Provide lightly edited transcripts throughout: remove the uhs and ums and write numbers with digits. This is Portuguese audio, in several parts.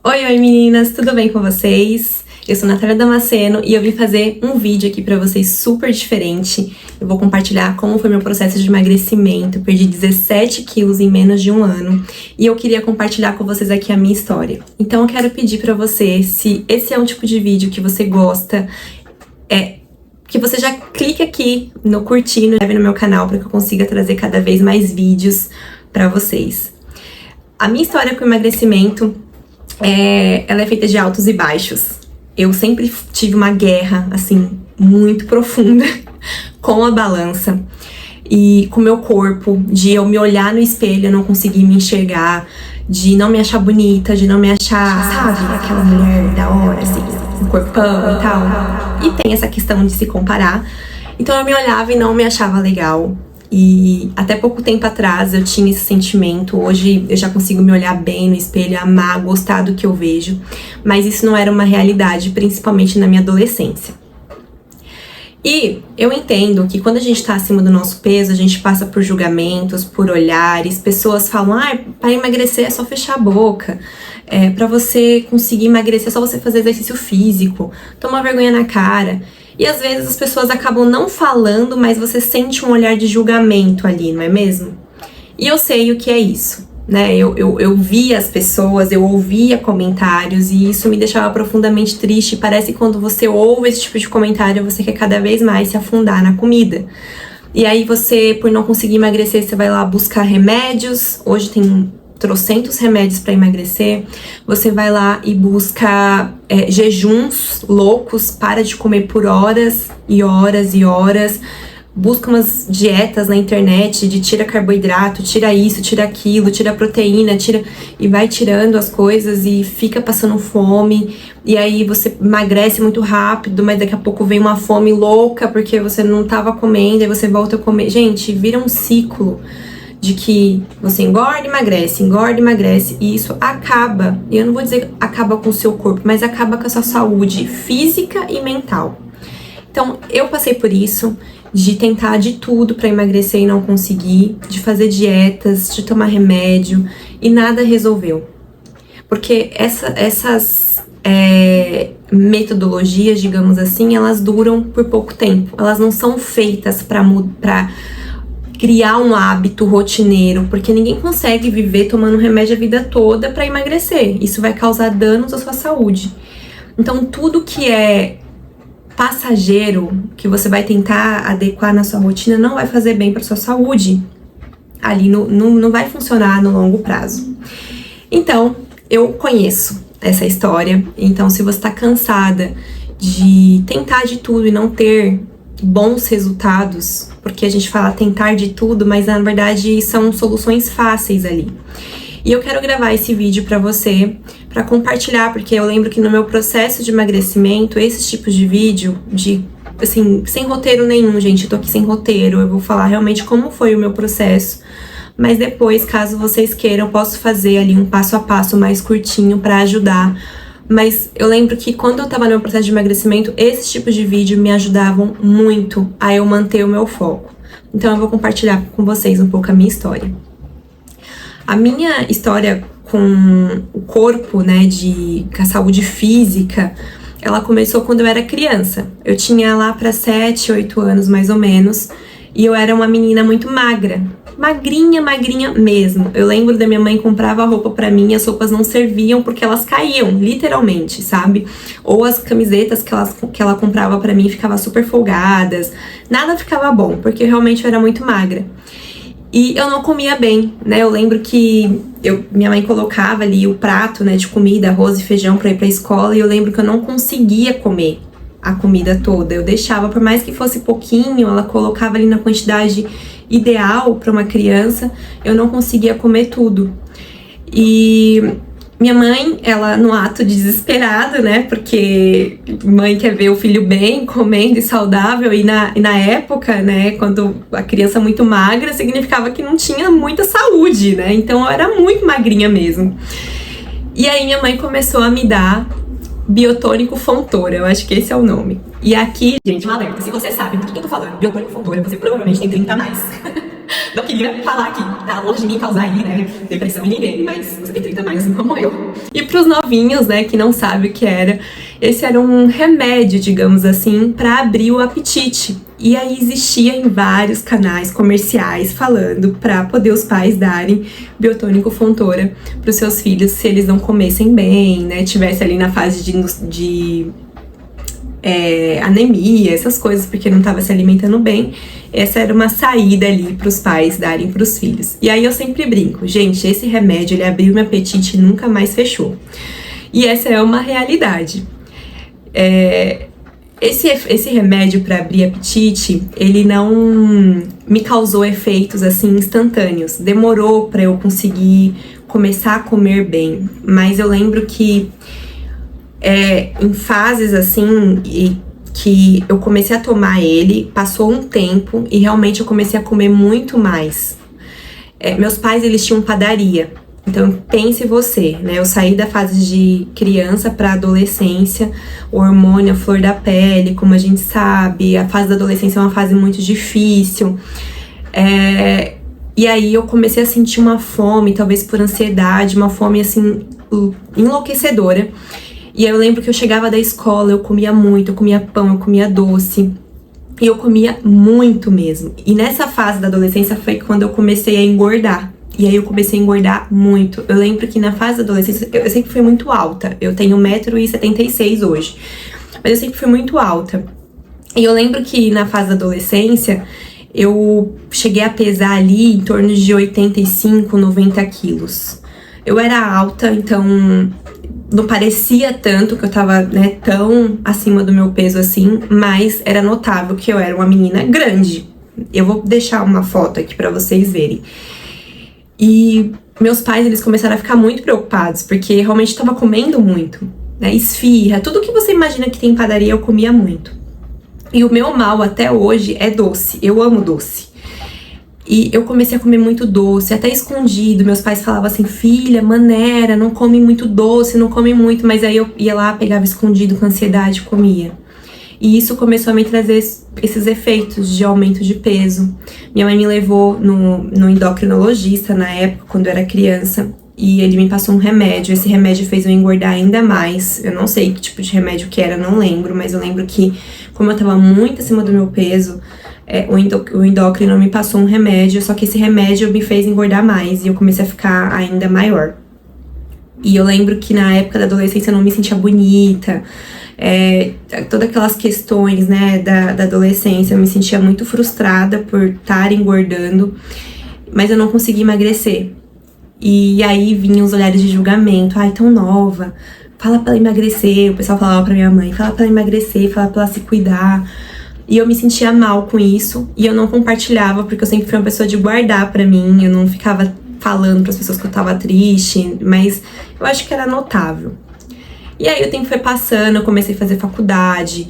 Oi meninas, tudo bem com vocês? Eu sou Natália Damasceno e eu vim fazer um vídeo aqui pra vocês super diferente. Eu vou compartilhar como foi meu processo de emagrecimento. Eu perdi 17 quilos em menos de um ano e eu queria compartilhar com vocês aqui a minha história. Então eu quero pedir pra você, se esse é um tipo de vídeo que você gosta, que você já clique aqui no curtir, no meu canal, para que eu consiga trazer cada vez mais vídeos pra vocês. A minha história com emagrecimento ela é feita de altos e baixos. Eu sempre tive uma guerra, assim, muito profunda com a balança e com o meu corpo, de eu me olhar no espelho e não conseguir me enxergar, de não me achar bonita, de não me achar, sabe, aquela mulher da hora, assim, com corpão e tal. E tem essa questão de se comparar. Então eu me olhava e não me achava legal. E até pouco tempo atrás eu tinha esse sentimento. Hoje eu já consigo me olhar bem no espelho, amar, gostar do que eu vejo. Mas isso não era uma realidade, principalmente na minha adolescência. E eu entendo que quando a gente tá acima do nosso peso, a gente passa por julgamentos, por olhares. Pessoas falam, para emagrecer é só fechar a boca. Pra você conseguir emagrecer é só você fazer exercício físico. Toma vergonha na cara. E às vezes as pessoas acabam não falando, mas você sente um olhar de julgamento ali, não é mesmo? E eu sei o que é isso, né? Eu via as pessoas, eu ouvia comentários e isso me deixava profundamente triste. Parece que quando você ouve esse tipo de comentário, você quer cada vez mais se afundar na comida. E aí você, por não conseguir emagrecer, você vai lá buscar remédios. Hoje tem trocentos remédios para emagrecer. Você vai lá e busca jejuns loucos, para de comer por horas e horas e horas, busca umas dietas na internet de tira carboidrato, tira isso, tira aquilo, tira proteína, tira, e vai tirando as coisas e fica passando fome. E aí você emagrece muito rápido, mas daqui a pouco vem uma fome louca porque você não tava comendo, aí você volta a comer. Gente, vira um ciclo de que você engorda e emagrece, e isso acaba, e eu não vou dizer acaba com o seu corpo, mas acaba com a sua saúde física e mental. Então, eu passei por isso, de tentar de tudo pra emagrecer e não conseguir, de fazer dietas, de tomar remédio, e nada resolveu. Porque essas metodologias, digamos assim, elas duram por pouco tempo, elas não são feitas pra criar um hábito rotineiro, porque ninguém consegue viver tomando remédio a vida toda para emagrecer. Isso vai causar danos à sua saúde. Então, tudo que é passageiro, que você vai tentar adequar na sua rotina, não vai fazer bem para sua saúde. Ali não vai funcionar no longo prazo. Então, eu conheço essa história. Então, se você está cansada de tentar de tudo e não ter bons resultados, porque a gente fala tentar de tudo, mas na verdade são soluções fáceis ali. E eu quero gravar esse vídeo pra você, pra compartilhar, porque eu lembro que no meu processo de emagrecimento, esses tipos de vídeo, assim, sem roteiro nenhum, gente, eu tô aqui sem roteiro, eu vou falar realmente como foi o meu processo, mas depois, caso vocês queiram, eu posso fazer ali um passo a passo mais curtinho pra ajudar. Mas eu lembro que quando eu tava no meu processo de emagrecimento, esses tipos de vídeo me ajudavam muito a eu manter o meu foco. Então eu vou compartilhar com vocês um pouco a minha história. A minha história com o corpo, né, com a saúde física, ela começou quando eu era criança. Eu tinha lá para 7, 8 anos mais ou menos, e eu era uma menina muito magra. Magrinha mesmo. Eu lembro da minha mãe comprava roupa pra mim, as roupas não serviam porque elas caíam, literalmente, sabe? Ou as camisetas que ela comprava pra mim ficavam super folgadas, nada ficava bom, porque realmente eu era muito magra. E eu não comia bem, né? Eu lembro que minha mãe colocava ali o prato, né, de comida, arroz e feijão pra ir pra escola, e eu lembro que eu não conseguia comer a comida toda. Eu deixava, por mais que fosse pouquinho, ela colocava ali na quantidade ideal para uma criança, eu não conseguia comer tudo. E minha mãe, ela no ato desesperada, né, porque mãe quer ver o filho bem, comendo e saudável, e na época, né, quando a criança muito magra, significava que não tinha muita saúde, né, então eu era muito magrinha mesmo. E aí minha mãe começou a me dar Biotônico Fontoura, eu acho que esse é o nome. E aqui, gente, um alerta, se você sabe do que eu tô falando, Biotônico Fontoura, você provavelmente tem 30 a mais. Não queria falar que tá longe de mim causar aí, né, depressão em ninguém, mas você tem 30 mais, assim como eu. E pros novinhos, né, que não sabem o que era, esse era um remédio, digamos assim, pra abrir o apetite. E aí existia em vários canais comerciais falando pra poder os pais darem biotônico Fontoura pros seus filhos se eles não comessem bem, né, tivesse ali na fase de anemia, essas coisas, porque não estava se alimentando bem. Essa era uma saída ali para os pais darem para os filhos. E aí eu sempre brinco, gente, esse remédio ele abriu meu apetite e nunca mais fechou. E essa é uma realidade. Esse remédio para abrir apetite, ele não me causou efeitos assim instantâneos. Demorou para eu conseguir começar a comer bem. Mas eu lembro que em fases assim que eu comecei a tomar ele, passou um tempo e realmente eu comecei a comer muito mais. Meus pais, eles tinham padaria, então pense você, né? Eu saí da fase de criança para adolescência, o hormônio, a flor da pele, como a gente sabe, a fase da adolescência é uma fase muito difícil. E aí eu comecei a sentir uma fome, talvez por ansiedade, uma fome assim enlouquecedora. E aí eu lembro que eu chegava da escola, eu comia muito, eu comia pão, eu comia doce. E eu comia muito mesmo. E nessa fase da adolescência foi quando eu comecei a engordar. E aí eu comecei a engordar muito. Eu lembro que na fase da adolescência, eu sempre fui muito alta. Eu tenho 1,76 m hoje. Mas eu sempre fui muito alta. E eu lembro que na fase da adolescência, eu cheguei a pesar ali em torno de 85, 90 quilos. Eu era alta, então não parecia tanto que eu tava, né, tão acima do meu peso assim, mas era notável que eu era uma menina grande. Eu vou deixar uma foto aqui pra vocês verem. E meus pais, eles começaram a ficar muito preocupados, porque realmente tava comendo muito, né, esfirra, tudo que você imagina que tem em padaria eu comia muito. E o meu mal até hoje é doce, eu amo doce. E eu comecei a comer muito doce, até escondido. Meus pais falavam assim, filha, maneira, não come muito doce, não come muito. Mas aí eu ia lá, pegava escondido com ansiedade e comia. E isso começou a me trazer esses efeitos de aumento de peso. Minha mãe me levou no endocrinologista na época, quando eu era criança. E ele me passou um remédio. Esse remédio fez eu engordar ainda mais. Eu não sei que tipo de remédio que era, não lembro. Mas eu lembro que, como eu tava muito acima do meu peso, o endócrino me passou um remédio, só que esse remédio me fez engordar mais e eu comecei a ficar ainda maior. E eu lembro que na época da adolescência eu não me sentia bonita, todas aquelas questões, né, da adolescência, eu me sentia muito frustrada por estar engordando, mas eu não conseguia emagrecer. E aí vinham os olhares de julgamento, ai, tão nova, fala pra ela emagrecer, o pessoal falava pra minha mãe, fala pra ela emagrecer, fala pra ela se cuidar. E eu me sentia mal com isso, e eu não compartilhava, porque eu sempre fui uma pessoa de guardar pra mim, eu não ficava falando pras pessoas que eu tava triste, mas eu acho que era notável. E aí o tempo foi passando, eu comecei a fazer faculdade,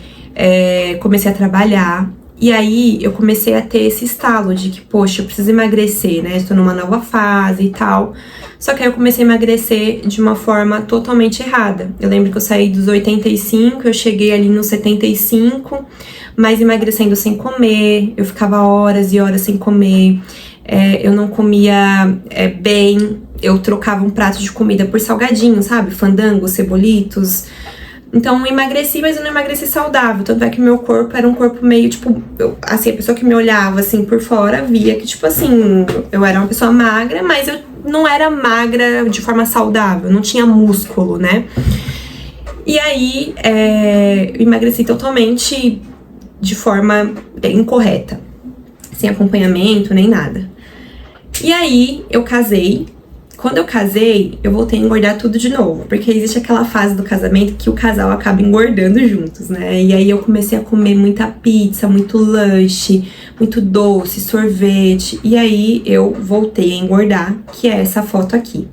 comecei a trabalhar, e aí eu comecei a ter esse estalo de que, poxa, eu preciso emagrecer, né, estou numa nova fase e tal. Só que aí eu comecei a emagrecer de uma forma totalmente errada. Eu lembro que eu saí dos 85, eu cheguei ali nos 75, mas emagrecendo sem comer, eu ficava horas e horas sem comer, eu não comia bem, eu trocava um prato de comida por salgadinho, sabe? Fandango, cebolitos. Então eu emagreci, mas eu não emagreci saudável. Tanto é que meu corpo era um corpo meio, tipo, assim, a pessoa que me olhava, assim, por fora, via que, tipo assim, eu era uma pessoa magra, mas eu não era magra de forma saudável, não tinha músculo, né? E aí, eu emagreci totalmente de forma incorreta, sem acompanhamento, nem nada. E aí, eu casei. Quando eu casei, eu voltei a engordar tudo de novo, porque existe aquela fase do casamento que o casal acaba engordando juntos, né? E aí eu comecei a comer muita pizza, muito lanche, muito doce, sorvete, e aí eu voltei a engordar, que é essa foto aqui.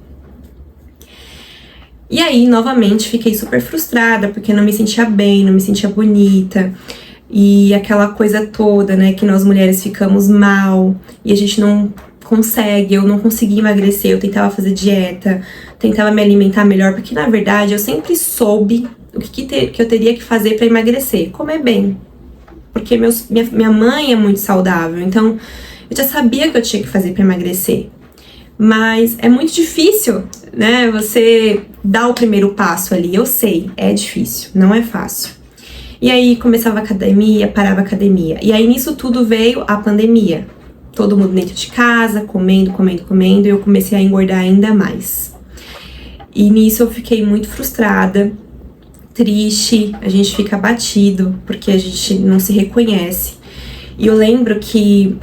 E aí, novamente, fiquei super frustrada, porque não me sentia bem, não me sentia bonita, e aquela coisa toda, né, que nós mulheres ficamos mal, e a gente não consegue, eu não conseguia emagrecer, eu tentava fazer dieta, tentava me alimentar melhor, porque na verdade eu sempre soube o que eu teria que fazer pra emagrecer, comer bem, porque minha mãe é muito saudável, então Eu já sabia que eu tinha que fazer para emagrecer. Mas é muito difícil, né? Você dar o primeiro passo ali. Eu sei, é difícil, não é fácil. E aí começava a academia, parava a academia. E aí nisso tudo veio a pandemia. Todo mundo dentro de casa, comendo, e eu comecei a engordar ainda mais. E nisso eu fiquei muito frustrada, triste, a gente fica abatido, porque a gente não se reconhece. E eu lembro que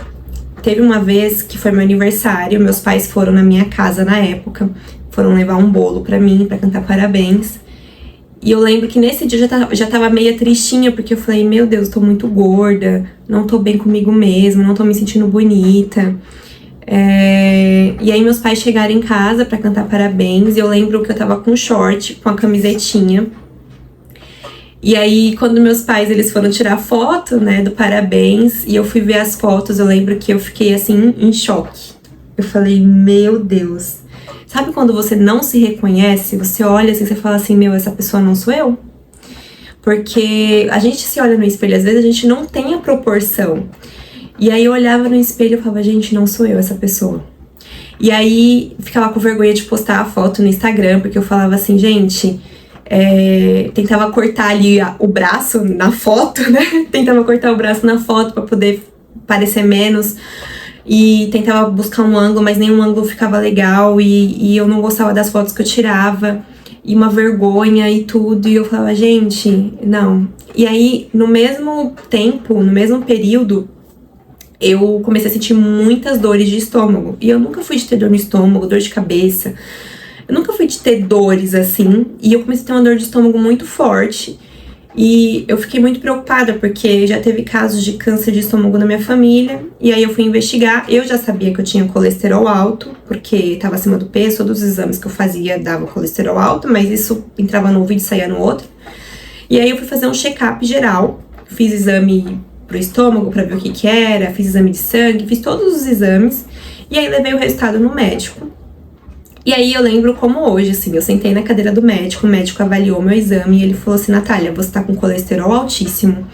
teve uma vez que foi meu aniversário, meus pais foram na minha casa na época, foram levar um bolo pra mim, pra cantar parabéns. E eu lembro que nesse dia eu já tava meio tristinha, porque eu falei, meu Deus, tô muito gorda, não tô bem comigo mesma, não tô me sentindo bonita. E aí meus pais chegaram em casa pra cantar parabéns, e eu lembro que eu tava com short, com a camisetinha. E aí, quando meus pais, eles foram tirar foto, né, do parabéns, e eu fui ver as fotos, eu lembro que eu fiquei, assim, em choque. Eu falei, meu Deus. Sabe quando você não se reconhece? Você olha assim, você fala assim, meu, essa pessoa não sou eu? Porque a gente se olha no espelho, às vezes a gente não tem a proporção. E aí eu olhava no espelho e falava, gente, não sou eu essa pessoa. E aí, ficava com vergonha de postar a foto no Instagram, porque eu falava assim, gente... tentava cortar ali o braço na foto, né? Tentava cortar o braço na foto pra poder parecer menos. E tentava buscar um ângulo, mas nenhum ângulo ficava legal. E eu não gostava das fotos que eu tirava. E uma vergonha e tudo. E eu falava, gente, não. E aí, no mesmo tempo, no mesmo período, eu comecei a sentir muitas dores de estômago. E eu nunca fui de ter dor no estômago, dor de cabeça. Eu nunca fui de ter dores assim, e eu comecei a ter uma dor de estômago muito forte. E eu fiquei muito preocupada, porque já teve casos de câncer de estômago na minha família. E aí eu fui investigar, eu já sabia que eu tinha colesterol alto, porque estava acima do peso, todos os exames que eu fazia davam colesterol alto, mas isso entrava num vídeo e saía no outro. E aí eu fui fazer um check-up geral, fiz exame pro estômago pra ver o que era, fiz exame de sangue, fiz todos os exames, e aí levei o resultado no médico. E aí eu lembro como hoje, assim, eu sentei na cadeira do médico, o médico avaliou meu exame e ele falou assim, Natália, você tá com colesterol altíssimo,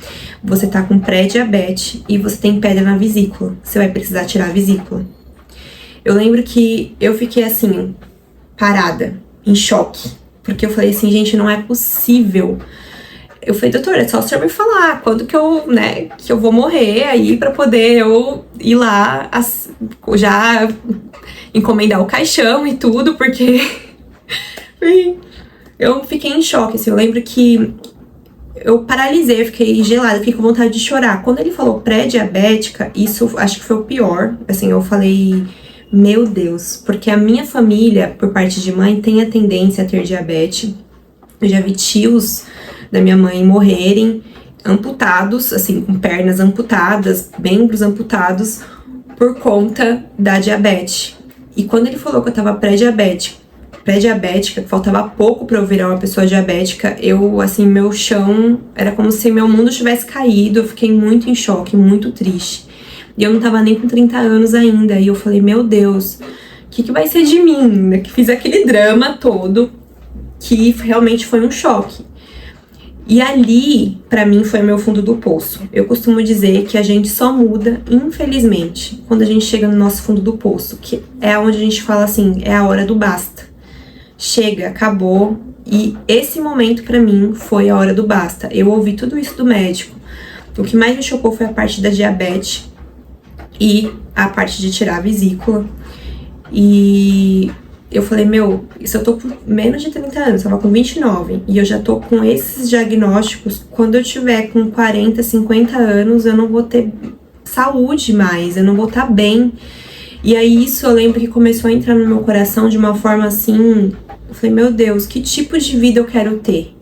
você tá com pré-diabetes e você tem pedra na vesícula, você vai precisar tirar a vesícula. Eu lembro que eu fiquei assim, parada, em choque, porque eu falei assim, gente, não é possível. Eu falei, doutora, é só o senhor me falar quando que eu vou morrer aí pra poder eu ir lá já encomendar o caixão e tudo, porque eu fiquei em choque, assim, eu lembro que eu paralisei, eu fiquei gelada, fiquei com vontade de chorar. Quando ele falou pré-diabética, isso acho que foi o pior, assim, eu falei, meu Deus, porque a minha família, por parte de mãe, tem a tendência a ter diabetes. Eu já vi tios da minha mãe morrerem amputados, assim, com pernas amputadas, membros amputados, por conta da diabetes. E quando ele falou que eu tava pré-diabética, que faltava pouco pra eu virar uma pessoa diabética, eu, assim, meu chão, era como se meu mundo tivesse caído, eu fiquei muito em choque, muito triste. E eu não tava nem com 30 anos ainda, e eu falei, meu Deus, o que vai ser de mim? Que fiz aquele drama todo, que realmente foi um choque. E ali, pra mim, foi o meu fundo do poço. Eu costumo dizer que a gente só muda, infelizmente, quando a gente chega no nosso fundo do poço, que é onde a gente fala assim, é a hora do basta. Chega, acabou. E esse momento, pra mim, foi a hora do basta. Eu ouvi tudo isso do médico. O que mais me chocou foi a parte da diabetes e a parte de tirar a vesícula. E eu falei, meu, isso eu tô com menos de 30 anos, eu tava com 29, e eu já tô com esses diagnósticos. Quando eu tiver com 40, 50 anos, eu não vou ter saúde mais, eu não vou estar bem. E aí isso eu lembro que começou a entrar no meu coração de uma forma assim, eu falei, meu Deus, que tipo de vida eu quero ter?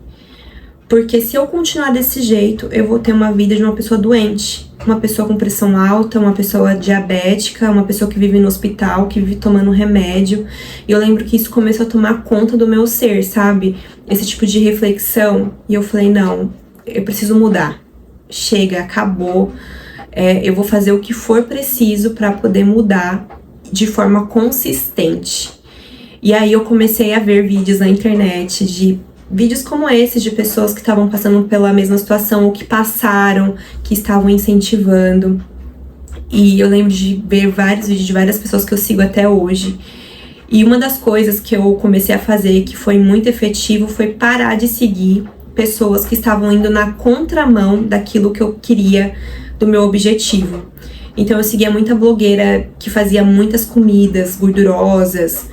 Porque se eu continuar desse jeito, eu vou ter uma vida de uma pessoa doente. Uma pessoa com pressão alta, uma pessoa diabética, uma pessoa que vive no hospital, que vive tomando remédio. E eu lembro que isso começou a tomar conta do meu ser, sabe? Esse tipo de reflexão. E eu falei, não, eu preciso mudar. Chega, acabou. Eu vou fazer o que for preciso para poder mudar de forma consistente. E aí eu comecei a ver vídeos na internet de vídeos como esses de pessoas que estavam passando pela mesma situação ou que passaram, que estavam incentivando. E eu lembro de ver vários vídeos de várias pessoas que eu sigo até hoje. E uma das coisas que eu comecei a fazer, que foi muito efetivo, foi parar de seguir pessoas que estavam indo na contramão daquilo que eu queria, do meu objetivo. Então eu seguia muita blogueira que fazia muitas comidas gordurosas,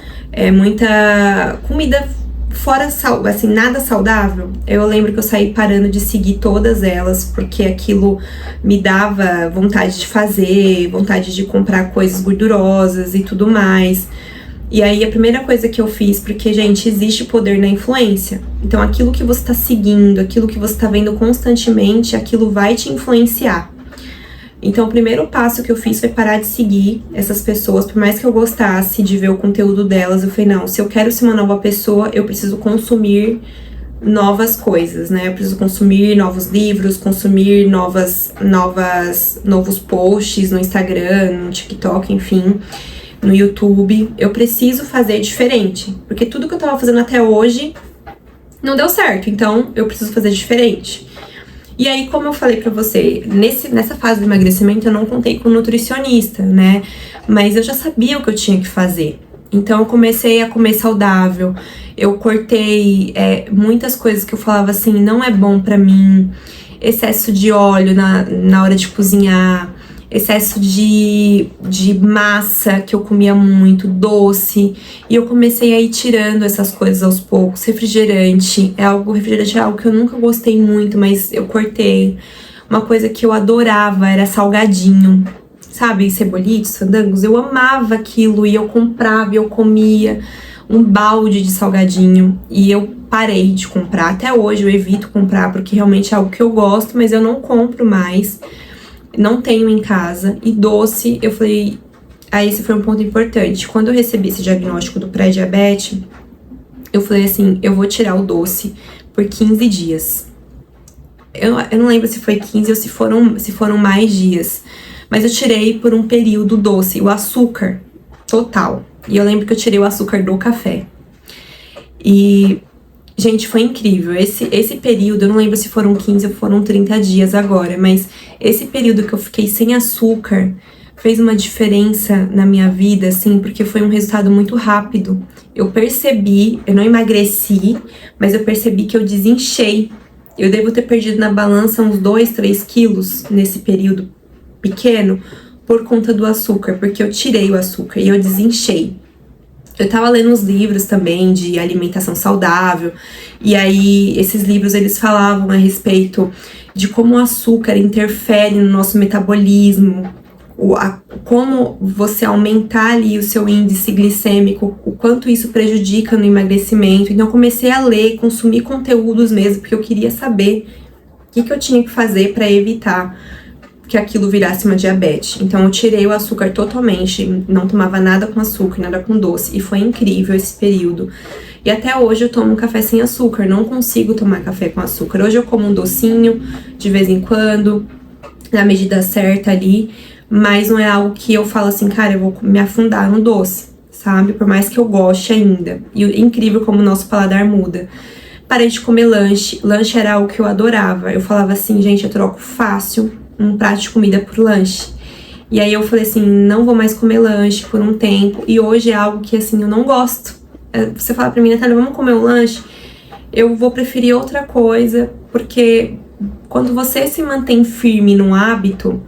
muita comida fora, assim, nada saudável. Eu lembro que eu saí parando de seguir todas elas, porque aquilo me dava vontade de fazer, vontade de comprar coisas gordurosas e tudo mais. E aí a primeira coisa que eu fiz, porque, gente, existe poder na influência. Então aquilo que você tá seguindo, aquilo que você tá vendo constantemente, aquilo vai te influenciar. Então o primeiro passo que eu fiz foi parar de seguir essas pessoas. Por mais que eu gostasse de ver o conteúdo delas, eu falei, não, se eu quero ser uma nova pessoa, eu preciso consumir novas coisas, né? Eu preciso consumir novos livros, consumir novos posts no Instagram, no TikTok, enfim, no YouTube. Eu preciso fazer diferente, porque tudo que eu tava fazendo até hoje não deu certo, então eu preciso fazer diferente. E aí, como eu falei pra você, nessa fase do emagrecimento eu não contei com nutricionista, né? Mas eu já sabia o que eu tinha que fazer. Então eu comecei a comer saudável, eu cortei muitas coisas que eu falava assim, não é bom pra mim, excesso de óleo na hora de cozinhar, excesso de massa que eu comia muito, doce, e eu comecei a ir tirando essas coisas aos poucos. Refrigerante é algo que eu nunca gostei muito, mas eu cortei. Uma coisa que eu adorava era salgadinho, sabe, cebolitos, fandangos, eu amava aquilo e eu comprava e eu comia um balde de salgadinho e eu parei de comprar. Até hoje eu evito comprar porque realmente é algo que eu gosto, mas eu não compro mais. Não tenho em casa. E doce, eu falei... Aí esse foi um ponto importante. Quando eu recebi esse diagnóstico do pré-diabetes, eu falei assim, eu vou tirar o doce por 15 dias. Eu não lembro se foi 15 ou se foram mais dias. Mas eu tirei por um período doce, o açúcar total. E eu lembro que eu tirei o açúcar do café. E... gente, foi incrível. Esse período, eu não lembro se foram 15 ou foram 30 dias agora, mas esse período que eu fiquei sem açúcar fez uma diferença na minha vida, assim, porque foi um resultado muito rápido. Eu percebi, eu não emagreci, mas eu percebi que eu desinchei. Eu devo ter perdido na balança uns 2, 3 quilos nesse período pequeno por conta do açúcar, porque eu tirei o açúcar e eu desinchei. Eu tava lendo uns livros também de alimentação saudável, e aí esses livros eles falavam a respeito de como o açúcar interfere no nosso metabolismo, como você aumentar ali o seu índice glicêmico, o quanto isso prejudica no emagrecimento. Então eu comecei a ler, consumir conteúdos mesmo, porque eu queria saber o que eu tinha que fazer para evitar que aquilo virasse uma diabetes. Então eu tirei o açúcar totalmente, não tomava nada com açúcar, nada com doce, e foi incrível esse período. E até hoje eu tomo um café sem açúcar, não consigo tomar café com açúcar. Hoje eu como um docinho de vez em quando, na medida certa ali, mas não é algo que eu falo assim, cara, eu vou me afundar no doce, sabe? Por mais que eu goste ainda. E é incrível como o nosso paladar muda. Parei de comer lanche. Lanche era algo que eu adorava. Eu falava assim, gente, eu troco fácil um prato de comida por lanche. E aí eu falei assim, não vou mais comer lanche por um tempo. E hoje é algo que, assim, eu não gosto. Você fala pra mim, Natália, vamos comer um lanche? Eu vou preferir outra coisa, porque quando você se mantém firme num hábito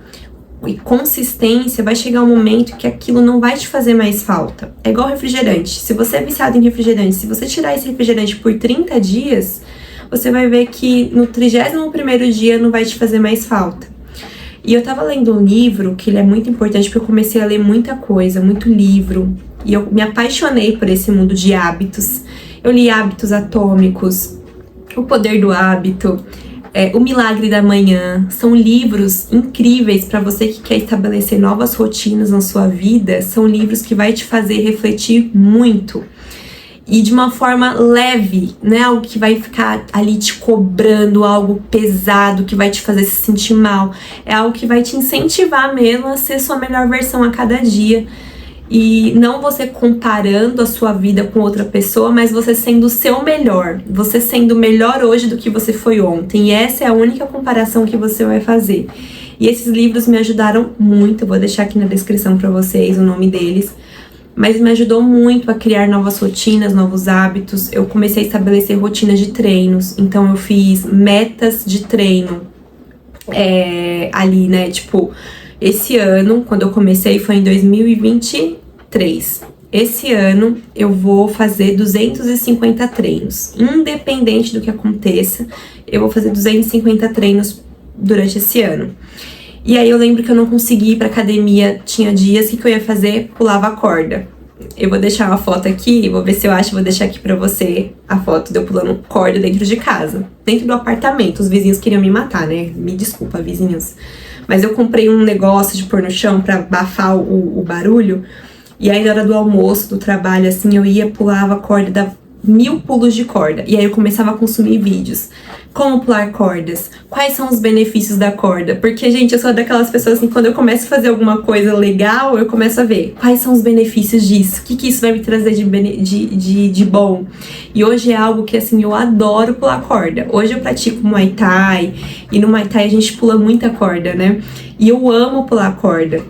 e consistência, vai chegar um momento que aquilo não vai te fazer mais falta. É igual refrigerante. Se você é viciado em refrigerante, se você tirar esse refrigerante por 30 dias, você vai ver que no 31º dia não vai te fazer mais falta. E eu tava lendo um livro, que ele é muito importante, porque eu comecei a ler muita coisa, muito livro. E eu me apaixonei por esse mundo de hábitos. Eu li Hábitos Atômicos, O Poder do Hábito, O Milagre da Manhã. São livros incríveis para você que quer estabelecer novas rotinas na sua vida. São livros que vai te fazer refletir muito. E de uma forma leve, não é algo que vai ficar ali te cobrando, algo pesado que vai te fazer se sentir mal. É algo que vai te incentivar mesmo a ser sua melhor versão a cada dia. E não você comparando a sua vida com outra pessoa, mas você sendo o seu melhor. Você sendo melhor hoje do que você foi ontem. E essa é a única comparação que você vai fazer. E esses livros me ajudaram muito, eu vou deixar aqui na descrição pra vocês o nome deles. Mas me ajudou muito a criar novas rotinas, novos hábitos. Eu comecei a estabelecer rotinas de treinos, então eu fiz metas de treino ali, né? Tipo, esse ano, quando eu comecei, foi em 2023. Esse ano eu vou fazer 250 treinos. Independente do que aconteça, eu vou fazer 250 treinos durante esse ano. E aí eu lembro que eu não consegui ir pra academia, tinha dias que eu ia fazer, pulava a corda. Eu vou deixar uma foto aqui, vou ver se eu acho, vou deixar aqui pra você a foto de eu pulando corda dentro de casa. Dentro do apartamento, os vizinhos queriam me matar, né? Me desculpa, vizinhos. Mas eu comprei um negócio de pôr no chão pra abafar o barulho. E aí na hora do almoço, do trabalho, assim, eu ia, pulava a corda, dava 1000 pulos de corda. E aí eu começava a consumir vídeos. Como pular cordas? Quais são os benefícios da corda? Porque, gente, eu sou daquelas pessoas assim, quando eu começo a fazer alguma coisa legal, eu começo a ver quais são os benefícios disso, o que isso vai me trazer de bom. E hoje é algo que, assim, eu adoro pular corda. Hoje eu pratico Muay Thai, e no Muay Thai a gente pula muita corda, né? E eu amo pular corda.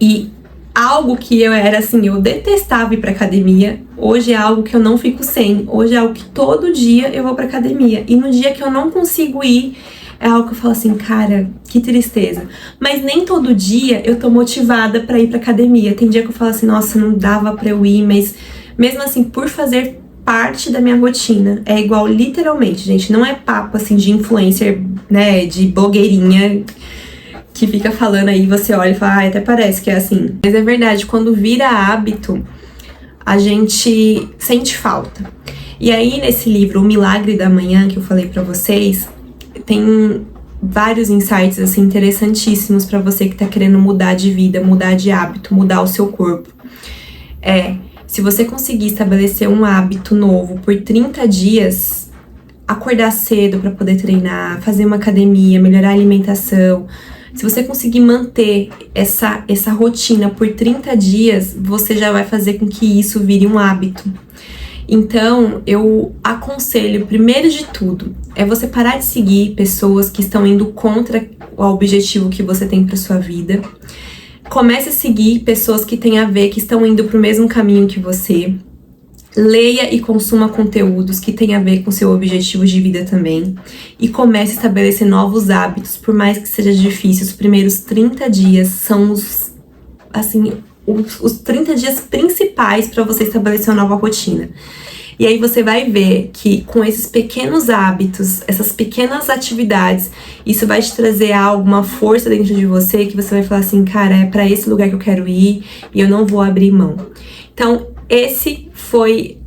E algo que eu era assim, eu detestava ir pra academia, hoje é algo que eu não fico sem. Hoje é algo que todo dia eu vou pra academia. E no dia que eu não consigo ir, é algo que eu falo assim, cara, que tristeza. Mas nem todo dia eu tô motivada pra ir pra academia. Tem dia que eu falo assim, nossa, não dava pra eu ir, mas mesmo assim, por fazer parte da minha rotina, é igual literalmente, gente, não é papo assim de influencer, né, de blogueirinha, que fica falando aí, você olha e fala, até parece que é assim. Mas é verdade, quando vira hábito, a gente sente falta. E aí, nesse livro, O Milagre da Manhã, que eu falei pra vocês, tem vários insights, assim, interessantíssimos pra você que tá querendo mudar de vida, mudar de hábito, mudar o seu corpo. Se você conseguir estabelecer um hábito novo por 30 dias, acordar cedo pra poder treinar, fazer uma academia, melhorar a alimentação, se você conseguir manter essa rotina por 30 dias, você já vai fazer com que isso vire um hábito. Então, eu aconselho, primeiro de tudo, é você parar de seguir pessoas que estão indo contra o objetivo que você tem para sua vida. Comece a seguir pessoas que têm a ver, que estão indo para o mesmo caminho que você. Leia e consuma conteúdos que tenham a ver com seu objetivo de vida também. E comece a estabelecer novos hábitos, por mais que seja difícil. Os primeiros 30 dias são os 30 dias principais para você estabelecer uma nova rotina. E aí você vai ver que com esses pequenos hábitos, essas pequenas atividades, isso vai te trazer uma força dentro de você, que você vai falar assim, cara, é para esse lugar que eu quero ir e eu não vou abrir mão. Então, esse foi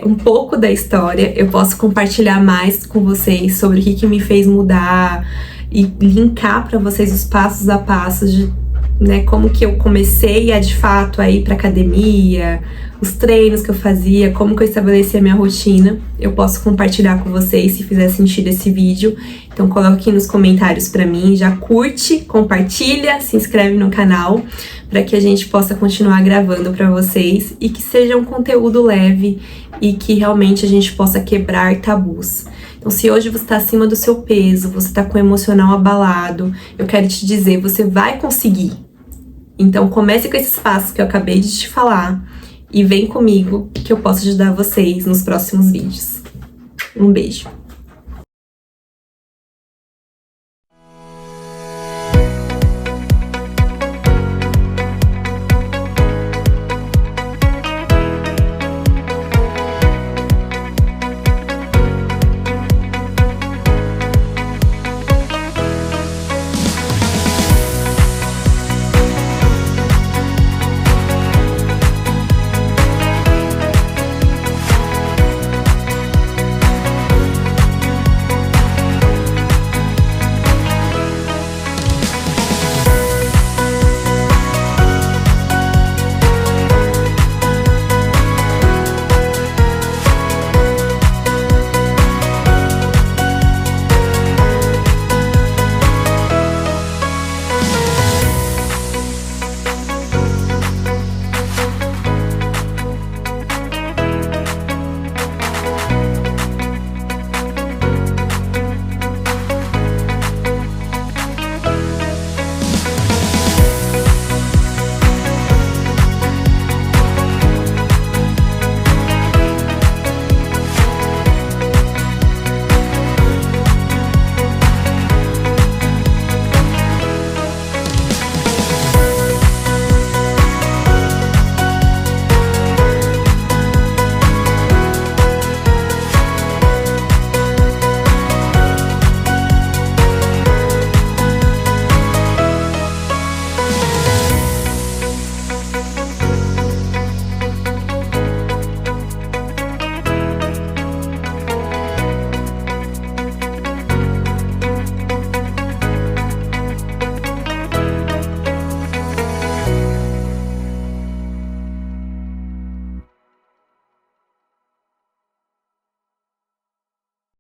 um pouco da história. Eu posso compartilhar mais com vocês sobre o que me fez mudar e linkar para vocês os passos a passos de, né, como que eu comecei a de fato a ir para academia, os treinos que eu fazia, como que eu estabeleci a minha rotina. Eu posso compartilhar com vocês se fizer sentido esse vídeo. Então coloque aqui nos comentários para mim, já curte, compartilha, se inscreve no canal para que a gente possa continuar gravando para vocês e que seja um conteúdo leve e que realmente a gente possa quebrar tabus. Então, se hoje você está acima do seu peso, você está com o emocional abalado, eu quero te dizer, você vai conseguir. Então, comece com esses passos que eu acabei de te falar e vem comigo que eu posso ajudar vocês nos próximos vídeos. Um beijo!